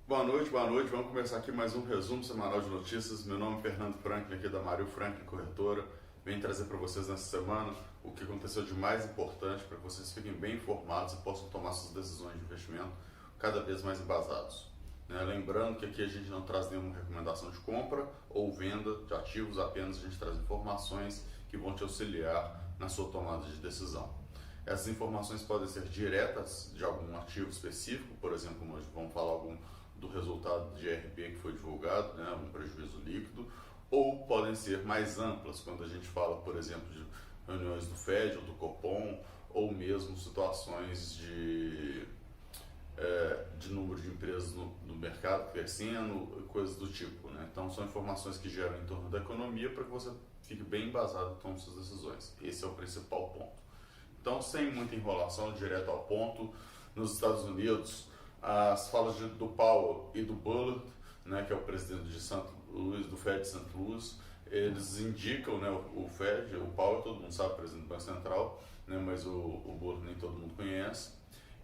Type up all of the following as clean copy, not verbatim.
Boa noite, boa noite. Vamos começar aqui mais um resumo semanal de notícias. Meu nome é Fernando Franklin, aqui da Mario Franklin Corretora. Venho trazer para vocês nessa semana o que aconteceu de mais importante para que vocês fiquem bem informados e possam tomar suas decisões de investimento cada vez mais embasados. Lembrando que aqui a gente não traz nenhuma recomendação de compra ou venda de ativos, apenas a gente traz informações que vão te auxiliar na sua tomada de decisão. Essas informações podem ser diretas de algum ativo específico, por exemplo, hoje vamos falar do resultado de RB que foi divulgado, um prejuízo líquido, ou podem ser mais amplas, quando a gente fala, por exemplo, de reuniões do Fed ou do Copom, ou mesmo situações de número de empresas no mercado crescendo, coisas do tipo. Então são informações que geram em torno da economia para que você fique bem embasado e tome suas decisões. Esse é o principal ponto. Então, sem muita enrolação, direto ao ponto, nos Estados Unidos, as falas do Powell e do Bullard, que é o presidente de St. Louis, do Fed de St. Louis, eles indicam, o Fed, o Powell, todo mundo sabe, presidente do Banco Central, mas o Bullard nem todo mundo conhece,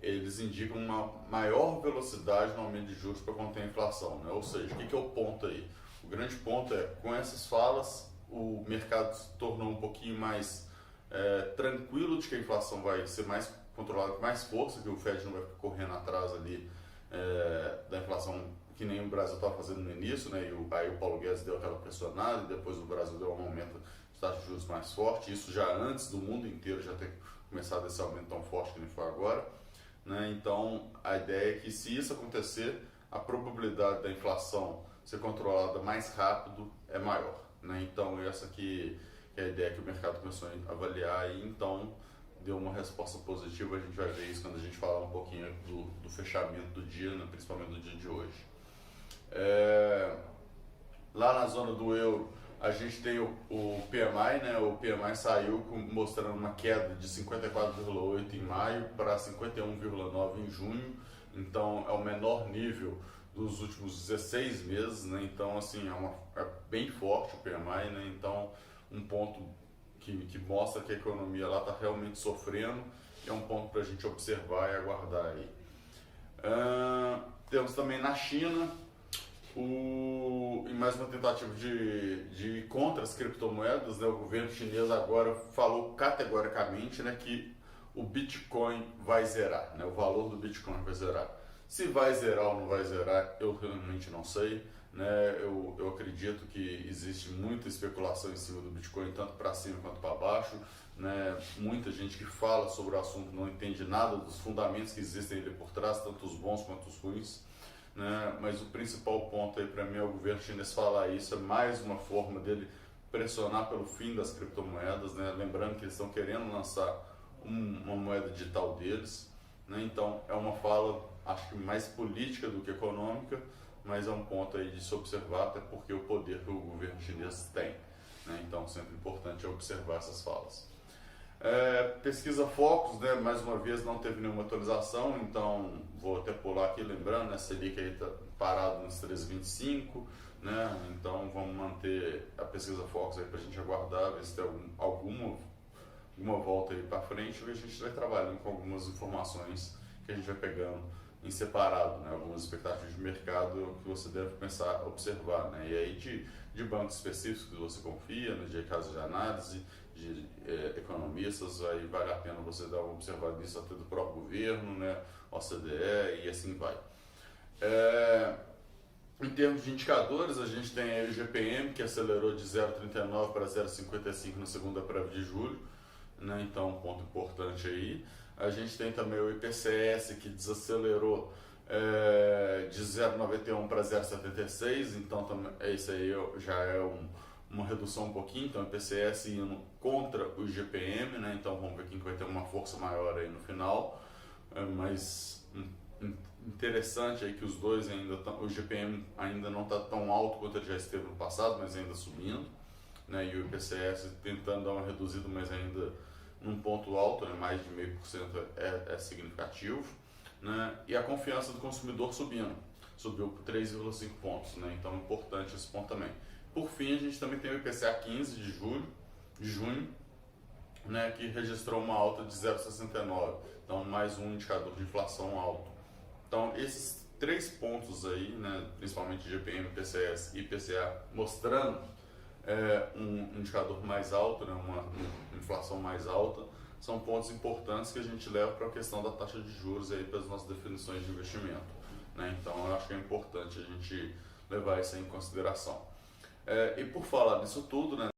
eles indicam uma maior velocidade no aumento de juros para conter a inflação. Ou seja, o que é o ponto aí? O grande ponto é, com essas falas, o mercado se tornou um pouquinho mais tranquilo de que a inflação vai ser mais controlada com mais força, que o Fed não vai ficar correndo atrás ali da inflação, que nem o Brasil estava fazendo no início, aí o Paulo Guedes deu aquela pressionada e depois o Brasil deu um aumento de taxa de juros mais forte, isso já antes do mundo inteiro já ter começado esse aumento tão forte que nem foi agora. Então a ideia é que, se isso acontecer, a probabilidade da inflação ser controlada mais rápido é maior. Então essa aqui é a ideia que o mercado começou a avaliar e então deu uma resposta positiva. A gente vai ver isso quando a gente falar um pouquinho do fechamento do dia, principalmente do dia de hoje. Lá na zona do euro, a gente tem o PMI, o PMI saiu mostrando uma queda de 54,8 em maio para 51,9 em junho, então é o menor nível dos últimos 16 meses, então assim, é bem forte o PMI, então um ponto que mostra que a economia lá está realmente sofrendo, é um ponto para a gente observar e aguardar aí. Temos também na China, em mais uma tentativa de contra as criptomoedas, o governo chinês agora falou categoricamente que o Bitcoin vai zerar, o valor do Bitcoin vai zerar. Se vai zerar ou não vai zerar, eu realmente não sei. Eu acredito que existe muita especulação em cima do Bitcoin, tanto para cima quanto para baixo. Muita gente que fala sobre o assunto não entende nada dos fundamentos que existem ali por trás, tanto os bons quanto os ruins. Mas o principal ponto aí para mim é o governo chinês falar isso, é mais uma forma dele pressionar pelo fim das criptomoedas, lembrando que eles estão querendo lançar uma moeda digital deles, então é uma fala, acho que mais política do que econômica, mas é um ponto aí de se observar, até porque o poder que o governo chinês tem, então sempre importante observar essas falas. Pesquisa Focus, mais uma vez não teve nenhuma atualização, então vou até pular aqui, lembrando, a Selic aí está parado nos 3,25, então vamos manter a pesquisa Focus aí para a gente aguardar, ver se tem alguma volta aí para frente, e a gente vai trabalhando com algumas informações que a gente vai pegando em separado, algumas expectativas de mercado que você deve começar a observar, e aí de bancos específicos que você confia, de casos de análise, de economistas, aí vale a pena você dar uma observada nisso até do próprio governo, OCDE e assim vai. Em termos de indicadores, a gente tem aí o GPM, que acelerou de 0,39 para 0,55 na segunda prévia de julho, então um ponto importante aí. A gente tem também o IPCS, que desacelerou de 0,91 para 0,76, então isso aí já é uma redução um pouquinho, então o IPCS indo contra o GPM, então vamos ver quem vai ter uma força maior aí no final, mas interessante aí que os dois ainda estão, o GPM ainda não está tão alto quanto ele já esteve no passado, mas ainda subindo, e o IPCS tentando dar uma reduzida, mas ainda num ponto alto, mais de 0,5% é significativo, e a confiança do consumidor subiu por 3,5 pontos, então é importante esse ponto também. Por fim, a gente também tem o IPCA 15 de junho, que registrou uma alta de 0,69, então mais um indicador de inflação alto. Então esses 3 pontos aí, né, principalmente GPM, PCS e IPCA, mostrando um indicador mais alto, né, uma inflação mais alta, são pontos importantes que a gente leva para a questão da taxa de juros aí para as nossas definições de investimento, né? Então eu acho que é importante a gente levar isso em consideração. E por falar nisso tudo, né?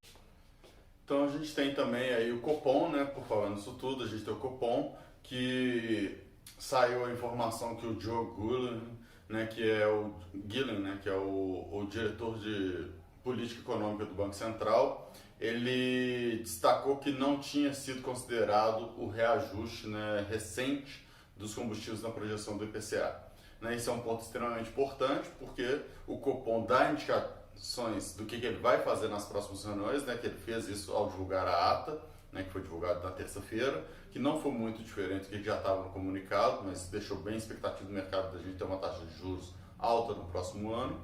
Então a gente tem também aí o Copom, né? Por falar nisso tudo, a gente tem o Copom, que saiu a informação que o Joe Gullen, né, que é o Gillen, né, que é o diretor de política econômica do Banco Central, ele destacou que não tinha sido considerado o reajuste, né, recente dos combustíveis na projeção do IPCA. Né, isso é um ponto extremamente importante, porque o Copom dá indicações do que ele vai fazer nas próximas reuniões, né, que ele fez isso ao divulgar a ata, né, que foi divulgado na terça-feira, que não foi muito diferente do que já estava no comunicado, mas deixou bem expectativa do mercado da gente ter uma taxa de juros alta no próximo ano.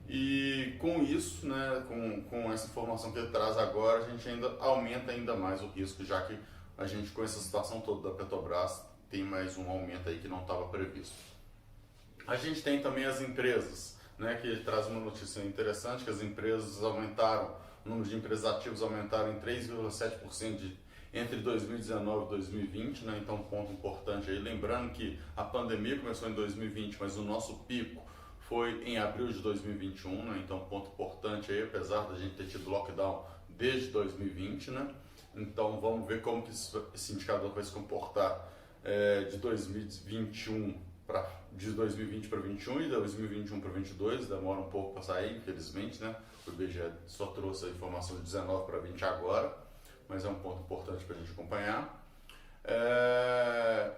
E com isso, né, com essa informação que ele traz agora, a gente ainda aumenta ainda mais o risco, já que a gente, com essa situação toda da Petrobras, tem mais um aumento aí que não estava previsto. A gente tem também as empresas, né, que traz uma notícia interessante, que as empresas aumentaram, o número de empresas ativas aumentaram em 3,7% entre 2019 e 2020, né? Então, um ponto importante aí, lembrando que a pandemia começou em 2020, mas o nosso pico foi em abril de 2021, né? Então, ponto importante aí, apesar da gente ter tido lockdown desde 2020, né? Então, vamos ver como que esse indicador vai se comportar de 2021 de 2020 para 2021 e 2021 para 2022, demora um pouco para sair, infelizmente, né? O IBGE só trouxe a informação de 19 para 20 agora, mas é um ponto importante para a gente acompanhar.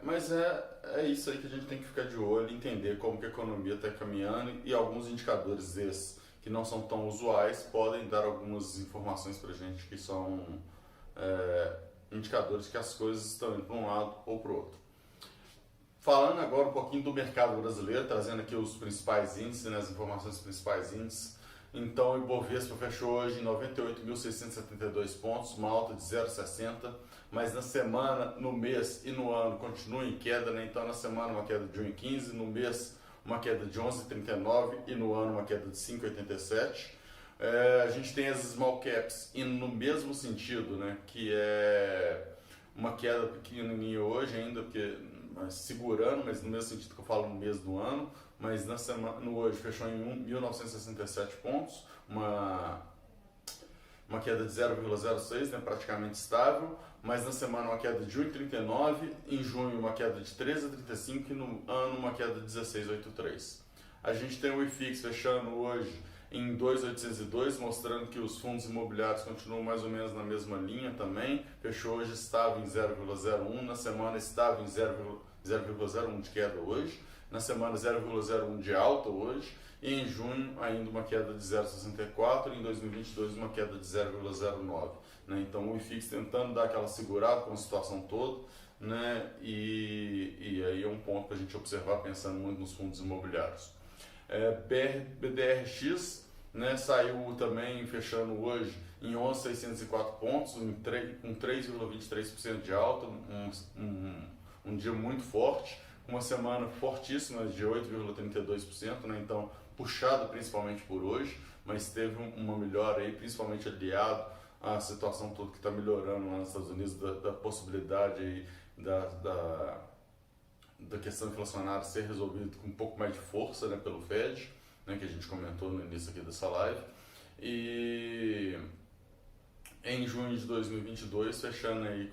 Mas é isso aí que a gente tem que ficar de olho e entender como que a economia está caminhando, e alguns indicadores esses que não são tão usuais podem dar algumas informações para a gente que são indicadores que as coisas estão indo para um lado ou para o outro. Falando agora um pouquinho do mercado brasileiro, trazendo aqui os principais índices, né, as informações dos principais índices. Então, o Ibovespa fechou hoje em 98.672 pontos, uma alta de 0,60, mas na semana, no mês e no ano continua em queda, né? Então, na semana uma queda de 1,15, no mês uma queda de 11,39 e no ano uma queda de 5,87. A gente tem as small caps indo no mesmo sentido, né? Que é uma queda pequenininha hoje ainda, porque segurando, mas no mesmo sentido que eu falo no mês do ano, mas na semana, no hoje fechou em 1.967 pontos, uma queda de 0,06, né, praticamente estável, mas na semana uma queda de 1,39, em junho uma queda de 13,35 e no ano uma queda de 16,83. A gente tem o IFIX fechando hoje em 2.802, mostrando que os fundos imobiliários continuam mais ou menos na mesma linha também. Fechou hoje estável em 0,01, na semana estável em 0,01 de queda hoje, na semana 0,01 de alta hoje, e em junho ainda uma queda de 0,64 e em 2022 uma queda de 0,09. Né? Então o IFIX tentando dar aquela segurada com a situação toda, né? E aí é um ponto para a gente observar pensando muito nos fundos imobiliários. BDRX, né, saiu também fechando hoje em 11.604 pontos, com 3,23% de alta, um dia muito forte, uma semana fortíssima de 8,32%, né, então puxado principalmente por hoje, mas teve uma melhora aí, principalmente aliado à situação toda que está melhorando lá nos Estados Unidos, da possibilidade aí da questão inflacionária ser resolvida com um pouco mais de força, né, pelo Fed, né, que a gente comentou no início aqui dessa live. E em junho de 2022, fechando aí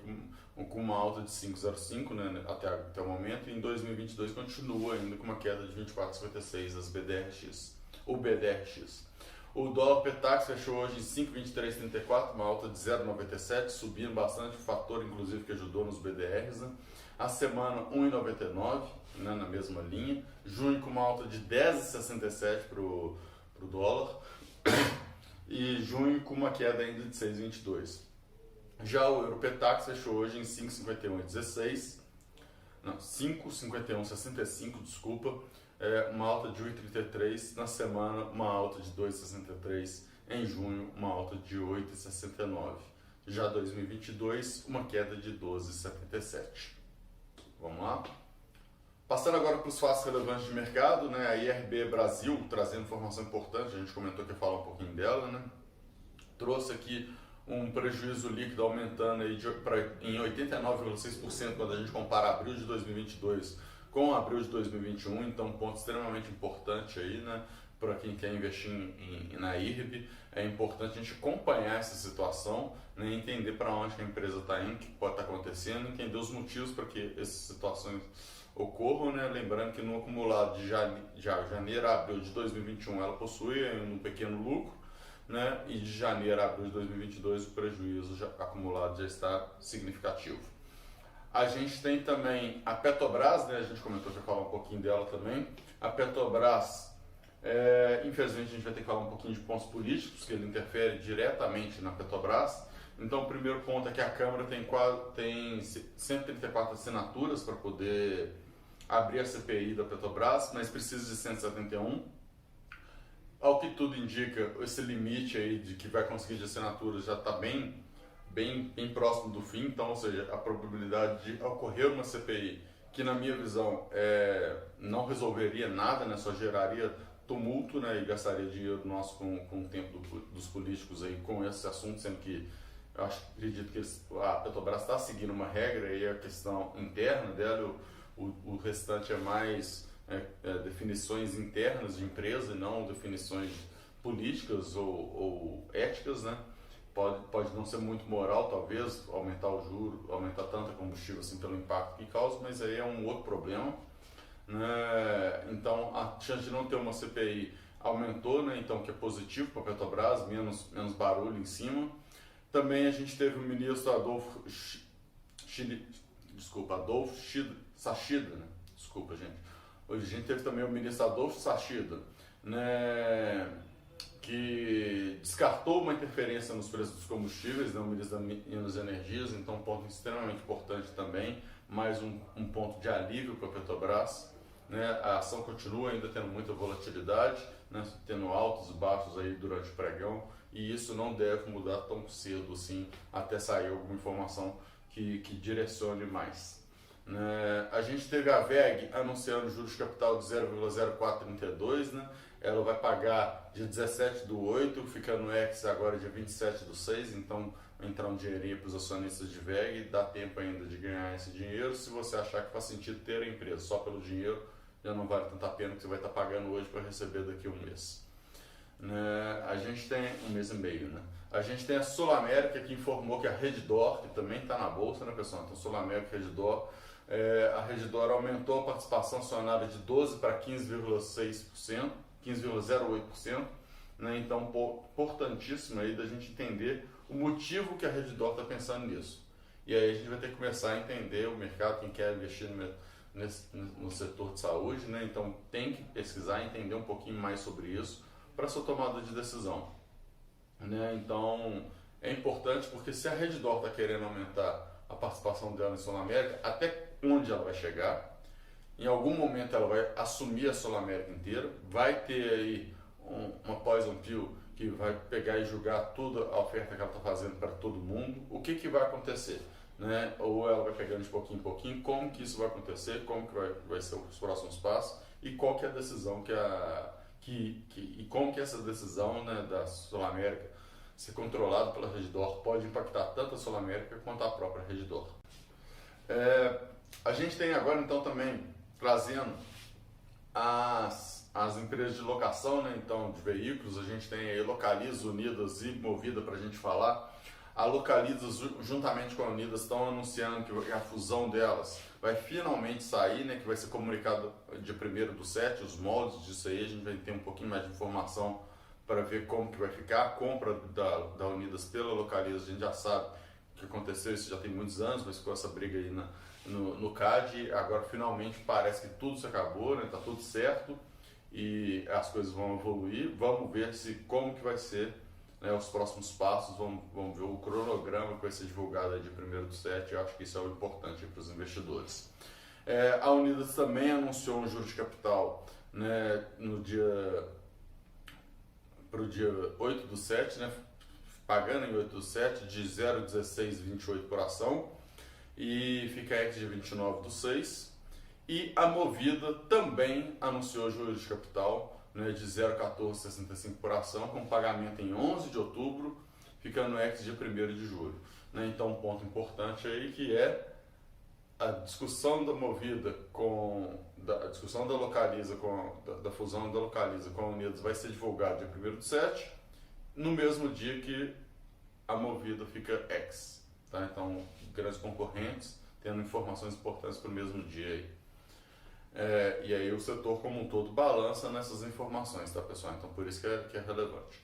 com uma alta de 5,05, né, até o momento, e em 2022 continua ainda com uma queda de 24,56 das BDRX, o BDRX. O dólar Petax fechou hoje em 5,2334, uma alta de 0,97, subindo bastante, fator inclusive que ajudou nos BDRs, né? A semana 1,99, né, na mesma linha. Junho com uma alta de 10,67 para o dólar. E junho com uma queda ainda de 6,22. Já o Europetax fechou hoje em 5,51,16. Não, 5,51,65, desculpa. Uma alta de 1,33. Na semana, uma alta de 2,63. Em junho, uma alta de 8,69. Já 2022, uma queda de 12,77. Vamos lá? Passando agora para os fatos relevantes de mercado, né? A IRB Brasil, trazendo informação importante, a gente comentou que ia falar um pouquinho dela, né? Trouxe aqui um prejuízo líquido aumentando aí em 89,6% quando a gente compara abril de 2022 com abril de 2021, então um ponto extremamente importante aí, né? Para quem quer investir na IRB, é importante a gente acompanhar essa situação, né? Entender para onde que a empresa está indo, o que pode estar acontecendo, entender os motivos para que essas situações ocorram, né? Lembrando que no acumulado de janeiro a abril de 2021 ela possui um pequeno lucro, né? E de janeiro a abril de 2022 o prejuízo acumulado já está significativo. A gente tem também a Petrobras, né? A gente comentou que ia falar um pouquinho dela também. A Petrobras, infelizmente a gente vai ter que falar um pouquinho de pontos políticos, que ele interfere diretamente na Petrobras. Então o primeiro ponto é que a Câmara tem 134 assinaturas para poder abrir a CPI da Petrobras, mas precisa de 171. Ao que tudo indica, esse limite aí de que vai conseguir de assinaturas já está bem próximo do fim, então, ou seja, a probabilidade de ocorrer uma CPI, que na minha visão não resolveria nada, né, só geraria tumulto, né, e gastaria dinheiro nosso com o tempo dos políticos aí com esse assunto, sendo que eu acredito que a Petrobras está seguindo uma regra e a questão interna dela, o restante é mais definições internas de empresa e não definições políticas ou éticas, né? Pode não ser muito moral, talvez, aumentar o juro, aumentar tanto a combustível assim pelo impacto que causa, mas aí é um outro problema, né? Então a chance de não ter uma CPI aumentou, né? Então que é positivo para a Petrobras, menos barulho em cima. Também a gente teve o ministro Adolfo Sachida, né? Desculpa, gente. Hoje a gente teve também o ministro Adolfo Sachida, né? Que descartou uma interferência nos preços dos combustíveis, né? O ministro das Minas e Energias, então um ponto extremamente importante também, mais um ponto de alívio para a Petrobras, né? A ação continua ainda tendo muita volatilidade, né? Tendo altos e baixos aí durante o pregão, e isso não deve mudar tão cedo assim, até sair alguma informação que direcione mais. A gente teve a VEG anunciando juros de capital de 0,0432, né? Ela vai pagar dia 17/8, fica no ex agora dia 27/6, então vai entrar um dinheirinho para os acionistas de VEG, dá tempo ainda de ganhar esse dinheiro. Se você achar que faz sentido ter a empresa só pelo dinheiro, já não vale tanta pena que você vai estar pagando hoje para receber daqui a um mês. A gente tem um mês e meio, né? A gente tem a Sul América, que informou que a Redditor, que também está na bolsa, né, pessoal? Então Sul América e Redditor, a Redditor aumentou a participação acionária de 12% para 15,6%, 15,08%, né? Então importantíssimo aí da gente entender o motivo que a Redditor está pensando nisso. E aí a gente vai ter que começar a entender o mercado, quem quer investir no setor de saúde, né? Então tem que pesquisar, entender um pouquinho mais sobre isso para sua tomada de decisão, né? Então é importante porque se a Redditor está querendo aumentar a participação dela em Sul América, até onde ela vai chegar? Em algum momento ela vai assumir a Sul América inteira, vai ter aí uma poison pill que vai pegar e julgar toda a oferta que ela está fazendo para todo mundo. O que vai acontecer, né? Ou ela vai pegando de pouquinho em pouquinho, como que isso vai acontecer, como que vai ser os próximos passos e qual que é a decisão e como que essa decisão, né, da Sul América ser controlada pela Redditor pode impactar tanto a Sul América quanto a própria Redditor. A gente tem agora então também trazendo as empresas de locação, né, então de veículos. A gente tem aí Localiza, Unidas e Movida para a gente falar. A Localiza juntamente com a Unidas estão anunciando que a fusão delas vai finalmente sair, né, que vai ser comunicado dia 1/7, os moldes disso aí. A gente vai ter um pouquinho mais de informação para ver como que vai ficar. A compra da Unidas pela Localiza, a gente já sabe o que aconteceu, isso já tem muitos anos, mas ficou essa briga aí no CAD. Agora finalmente parece que tudo se acabou, né, tá tudo certo e as coisas vão evoluir. Vamos ver como que vai ser, né, os próximos passos, vamos ver o cronograma que vai ser divulgado aí de 1/7. Eu acho que isso é o importante para os investidores. A Unidas também anunciou um juro de capital, né, para o dia 8/7, né, pagando em 8/7 de 0,1628 por ação, e fica ex dia 29/6. E a Movida também anunciou juros de capital, né, de 0,1465 por ação, com pagamento em 11 de outubro, ficando no ex dia 1º de julho. Né? Então, um ponto importante aí que é a discussão da Movida a discussão da Localiza da fusão da Localiza com a Unidas vai ser divulgada dia 1º/7, no mesmo dia que a Movida fica ex. Tá? Então, grandes concorrentes tendo informações importantes para o mesmo dia aí. E aí o setor como um todo balança nessas informações, tá, pessoal? Então por isso que é relevante.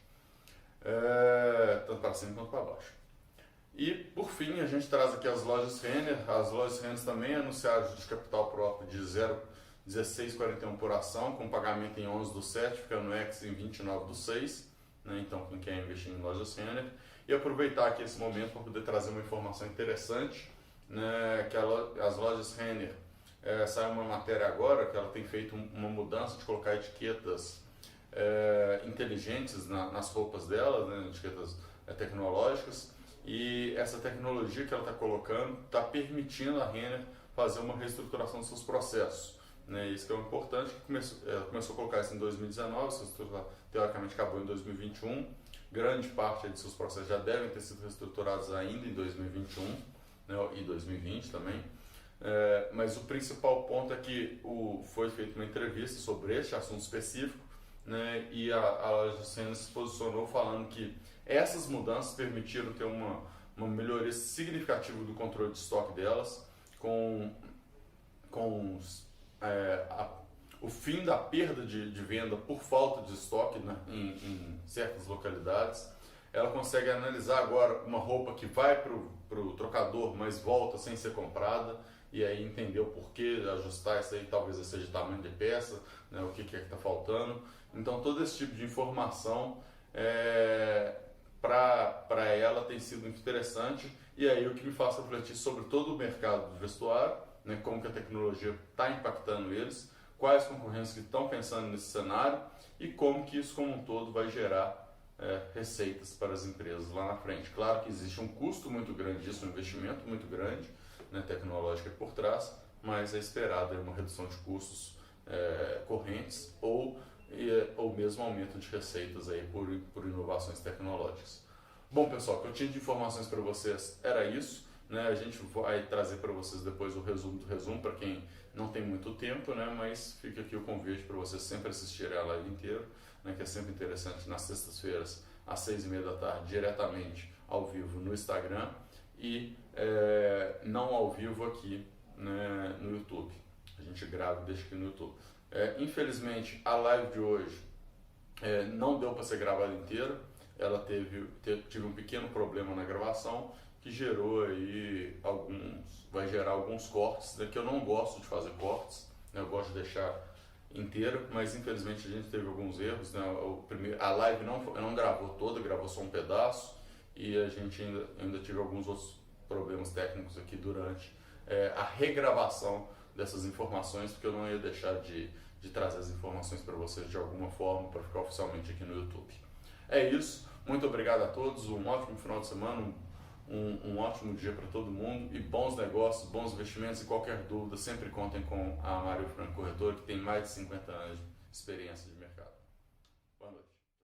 Tanto para cima quanto para baixo. E por fim a gente traz aqui as lojas Renner. As lojas Renner também anunciaram juros de capital próprio de 0,1641 por ação, com pagamento em 11/7, ficando no ex em 29/6. Né? Então quem quer investir em lojas Renner. E aproveitar aqui esse momento para poder trazer uma informação interessante, né? Que as lojas Renner, saiu uma matéria agora que ela tem feito uma mudança de colocar etiquetas inteligentes nas roupas dela, né? Etiquetas tecnológicas, e essa tecnologia que ela está colocando está permitindo a Renner fazer uma reestruturação dos seus processos. Né? Isso que é o importante, que ela começou a colocar isso em 2019, essa estrutura teoricamente acabou em 2021, grande parte de seus processos já devem ter sido reestruturados ainda em 2021, né? E 2020 também. Mas o principal ponto é que foi feita uma entrevista sobre este assunto específico, né, e a loja Renner se posicionou falando que essas mudanças permitiram ter uma melhoria significativa do controle de estoque delas, com o fim da perda de venda por falta de estoque, né, em certas localidades. Ela consegue analisar agora uma roupa que vai para o trocador, mas volta sem ser comprada, e aí entender o porquê, ajustar isso aí, talvez seja tamanho de peça, né, o que é que está faltando. Então todo esse tipo de informação para ela tem sido muito interessante, e aí o que me faz refletir sobre todo o mercado de vestuário, né, como que a tecnologia está impactando eles, quais concorrentes que estão pensando nesse cenário e como que isso como um todo vai gerar receitas para as empresas lá na frente. Claro que existe um custo muito grande disso, um investimento muito grande, né, tecnológico por trás, mas é esperado uma redução de custos correntes ou mesmo aumento de receitas aí por inovações tecnológicas. Bom, pessoal, o que eu tinha de informações para vocês era isso, né? A gente vai trazer para vocês depois o resumo do resumo para quem não tem muito tempo, né? Mas fica aqui o convite para vocês sempre assistirem a live inteira, né? Que é sempre interessante, nas sextas-feiras às 6h30 da tarde, diretamente ao vivo no Instagram e não ao vivo aqui, né, no YouTube. A gente grava e deixa aqui no YouTube. Infelizmente a live de hoje não deu para ser gravada inteira. Ela tive um pequeno problema na gravação que gerou aí vai gerar alguns cortes, né, que eu não gosto de fazer cortes, né, eu gosto de deixar inteira, mas infelizmente a gente teve alguns erros, né, a live não gravou toda, gravou só um pedaço, e a gente ainda tive alguns outros problemas técnicos aqui durante a regravação dessas informações, porque eu não ia deixar de trazer as informações para vocês de alguma forma, para ficar oficialmente aqui no YouTube. É isso, muito obrigado a todos, um ótimo final de semana, um ótimo dia para todo mundo, e bons negócios, bons investimentos, e qualquer dúvida sempre contem com a Mário Franco Corretora, que tem mais de 50 anos de experiência de